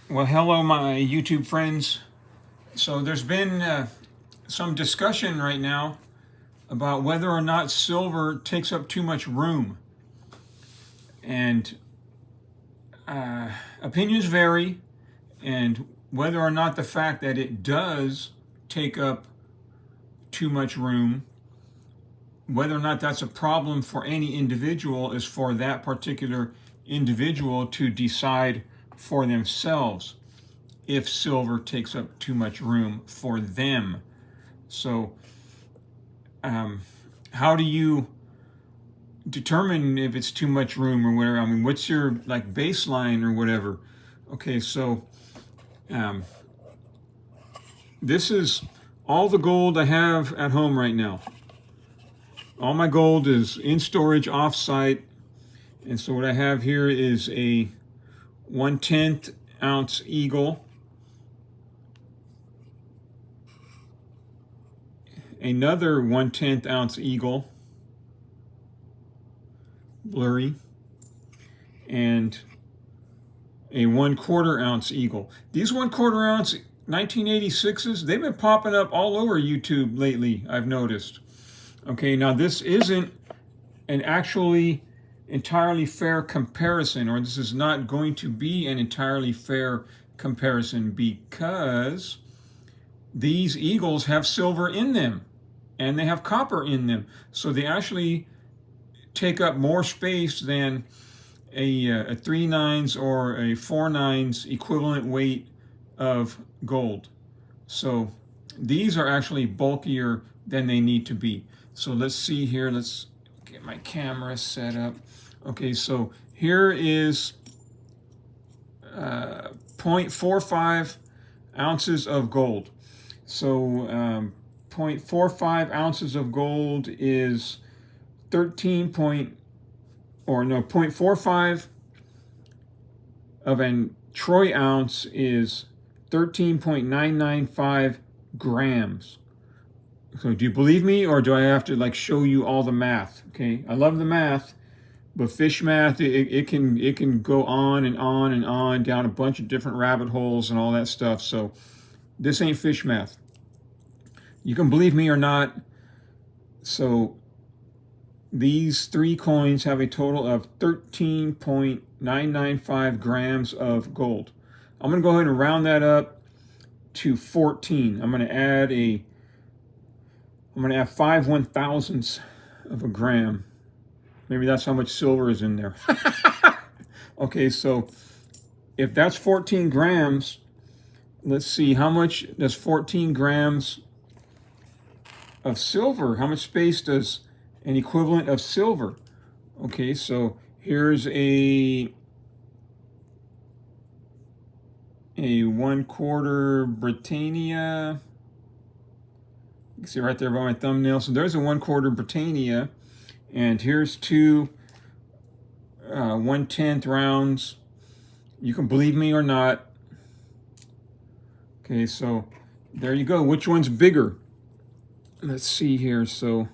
Well, hello, my YouTube friends. So, there's been some discussion right now about whether or not silver takes up too much room. And opinions vary, and whether or not the fact that it does take up too much room, whether or not that's a problem for any individual, is for that particular individual to decide for themselves if silver takes up too much room for them. So, how do you determine if it's too much room or whatever? I mean, what's your like baseline or whatever? Okay, so um, this is all the gold I have at home right now. All my gold is in storage off-site, and so what I have here is a 1/10 ounce eagle, another 1/10 ounce eagle, blurry, and a 1/4 ounce eagle. These 1/4 ounce 1986s, they've been popping up all over YouTube lately, I've noticed. Okay, now this isn't an actually entirely fair comparison, or this is not going to be an entirely fair comparison because these eagles have silver in them and they have copper in them. So they actually take up more space than a 3 nines or a 4 nines equivalent weight of gold. So these are actually bulkier than they need to be. So let's see here. Let's get my camera set up. Okay, so here is 0.45 ounces of gold. So 0.45 ounces of gold is 0.45 of an troy ounce is 13.995 grams. So do you believe me, or do I have to like show you all the math? Okay, I love the math, but fish math, it can go on and on and on down a bunch of different rabbit holes and all that stuff. So this ain't fish math. You can believe me or not. So these three coins have a total of 13.995 grams of gold. I'm going to go ahead and round that up to 14. I'm going to add 5/1000ths of a gram. Maybe that's how much silver is in there. Okay, so if that's 14 grams, let's see, how much does 14 grams of silver, how much space does an equivalent of silver? Okay, so here's a 1/4 Britannia. You can see right there by my thumbnail. So there's a 1/4 Britannia, and here's two 1/10 rounds. You can believe me or not. Okay, so there you go. Which one's bigger? Let's see here. So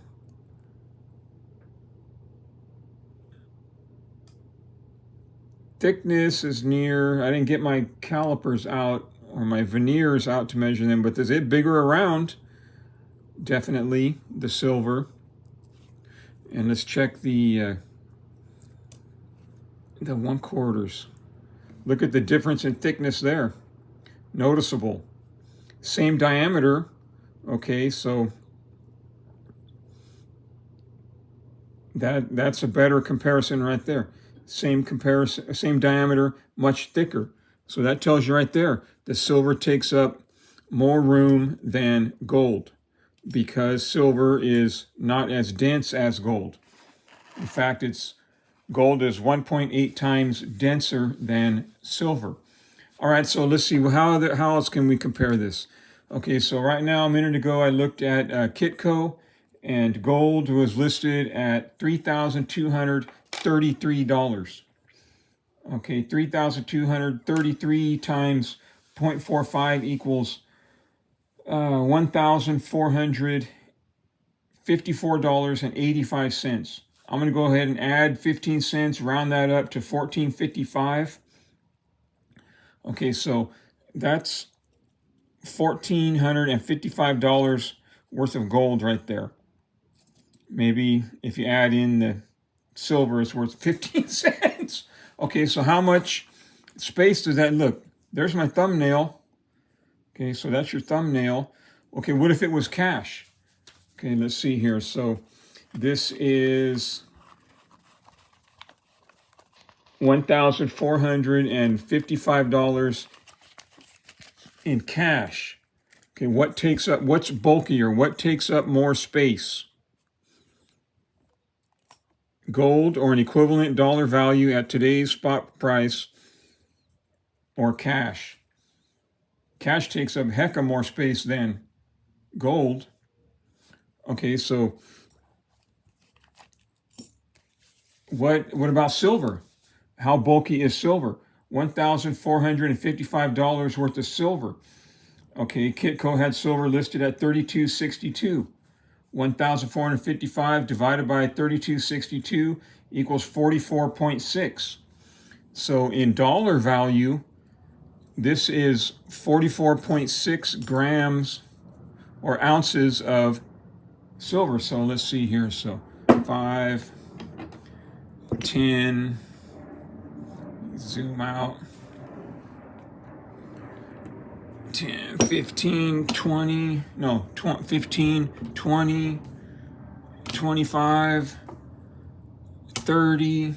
thickness is near, I didn't get my calipers out or my veneers out to measure them, but is it bigger around? Definitely the silver. And let's check the 1/4s. Look at the difference in thickness there. Noticeable. Same diameter. Okay, so that's a better comparison right there. Same comparison, same diameter, much thicker. So that tells you right there, the silver takes up more room than gold because silver is not as dense as gold. In fact, gold is 1.8 times denser than silver. All right, so let's see, how else can we compare this? Okay, so right now, a minute ago, I looked at Kitco, and gold was listed at $3,233. Okay, 3,233 times 0.45 equals $1,454.85. I'm going to go ahead and add 15 cents, round that up to $14.55. Okay, so that's $1,455 worth of gold right there. Maybe if you add in the silver, it's worth 15 cents. Okay, so how much space does that look? There's my thumbnail. Okay, so that's your thumbnail. Okay, what if it was cash? Okay, let's see here. So this is $1,455 in cash. Okay, what's bulkier? What takes up more space? Gold or an equivalent dollar value at today's spot price, or cash? Cash takes up hecka more space than gold. Okay, so what about silver? How bulky is silver? $1,455 worth of silver. Okay, Kitco had silver listed at $32.62. 1,455 divided by 32.62 equals 44.6. So in dollar value, this is 44.6 grams or ounces of silver. So let's see here. So 5, 10, zoom out, 10, 15, 20, no, 15, 20, 25, 30,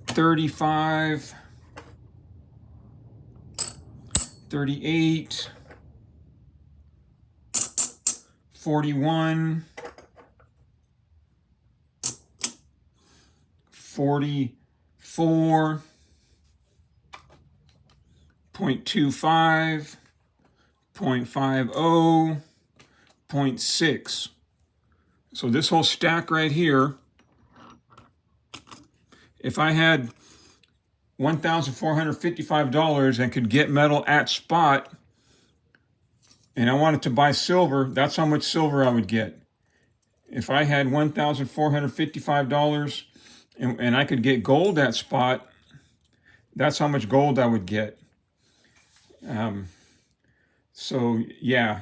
35, 38, 41, 44, 0.25, 0.50, 0.6. So this whole stack right here, if I had $1,455 and could get metal at spot, and I wanted to buy silver, that's how much silver I would get. If I had $1,455 and I could get gold at spot, that's how much gold I would get. So yeah,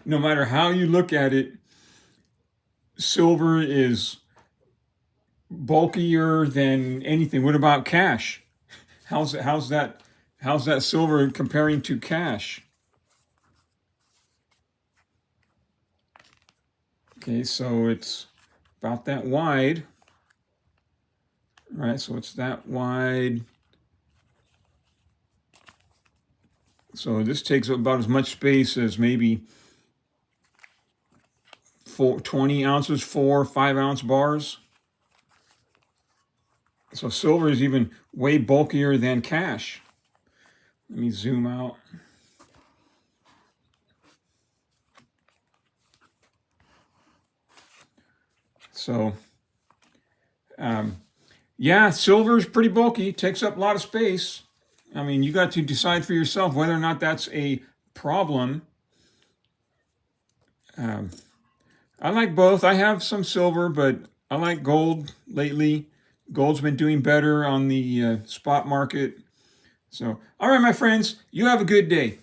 no matter how you look at it, silver is bulkier than anything. What about cash? How's that silver comparing to cash? Okay, so it's about that wide. All right, so it's that wide. So this takes up about as much space as maybe 20 ounces, 4 or 5 ounce bars. So silver is even way bulkier than cash. Let me zoom out. So, yeah, silver is pretty bulky, takes up a lot of space. I mean, you got to decide for yourself whether or not that's a problem. I like both. I have some silver, but I like gold lately. Gold's been doing better on the spot market. So, all right, my friends, you have a good day.